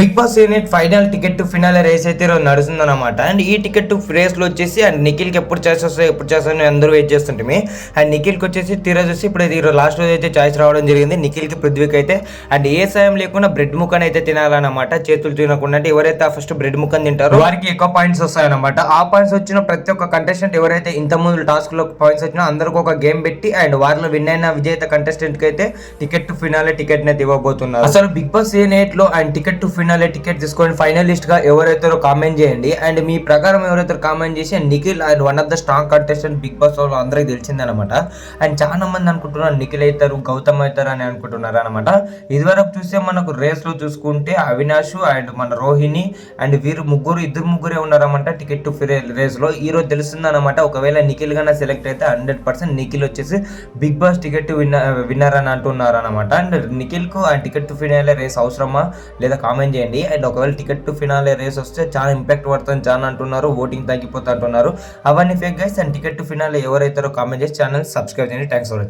Big Boss unit final ticket to finale race అయితే ఈరోజు నడుస్తుందన్నమాట. అండ్ ఈ టికెట్ టు రేస్లో వచ్చేసి అండ్ నిఖిల్కి ఎప్పుడు ఛాయిస్ వస్తాయి ఎప్పుడు ఛాయిస్ అని అందరూ వెయిట్ చేస్తుంటే అండ్ నిఖిల్కి వచ్చేసి తీరోజు వచ్చి ఇప్పుడు ఈరోజు లాస్ట్ రోజు అయితే ఛాయిస్ రావడం జరిగింది. నిఖిల్కి పృథ్వీకి అయితే అండ్ ఏ సాయం లేకుండా బ్రెడ్ ముక్కని అయితే తినాలన్నమాట. చేతులు తినకుండా అంటే ఎవరైతే ఫస్ట్ బ్రెడ్ ముక్కని తింటారో వారికి ఎక్కువ పాయింట్స్ వస్తాయన్నమాట. ఆ పాయింట్స్ వచ్చిన ప్రతి ఒక్క కంటెస్టెంట్ ఎవరైతే ఇంతకుముందు టాస్క్ లో పాయింట్స్ వచ్చినా అందరికి ఒక గేమ్ పెట్టి అండ్ వారిలో విన్ అయిన విజేత కంటెస్టెంట్ కి అయితే టికెట్ టు ఫినాలే టికెట్ అయితే ఇవ్వబోతున్నారు. అసలు బిగ్ బాస్ యూనిట్ లో and ticket to finale ticket తీసుకొని ఫైనలిస్ట్ గా ఎవరైతే కామెంట్ చేయండి. అండ్ మీ ప్రకారం ఎవరైతే కామెంట్ చేసి Nikhil and one of the strong contestant Bigg Boss లో అందరికి తెలిసిందనమాట. అండ్ చాలా మంది అనుకుంటున్నారు నిఖిల్ అవుతారు గౌతమ్ అవుతారు అని అనుకుంటున్నారు అనమాట. ఇదివరకు చూస్తే మనకు రేస్ లో చూసుకుంటే అవినాష్ అండ్ మన రోహిణి అండ్ వీరు ఇద్దరు ముగ్గురే ఉన్నారన్నమాట టికెట్ టు రేస్ లో. ఈ రోజు తెలుస్తుంది అనమాట. ఒకవేళ నిఖిల్ గానే సెలెక్ట్ అయితే 100% నిఖిల్ వచ్చేసి బిగ్ బాస్ టికెట్ విన్నర్ అని అంటున్నారు అనమాట. అండ్ నిఖిల్ కు ఆ టికెట్ టు ఫినాలే రేస్ అవసరమా లేదా కామెంట్ చేయండి. అండ్ ఒకవేళ టికెట్ టు ఫినాలే రేస్ వస్తే చాలా ఇంపాక్ట్ పడుతుంది చాలా అంటున్నారు. ఓటింగ్ తగ్గిపోతా అంటున్నారు. అవన్నీ fake guys. And ticket to finale ఎవరైతారో కామెంట్ చేసి ఛానల్ సబ్స్క్రైబ్ చేయండి. Thanks for watching.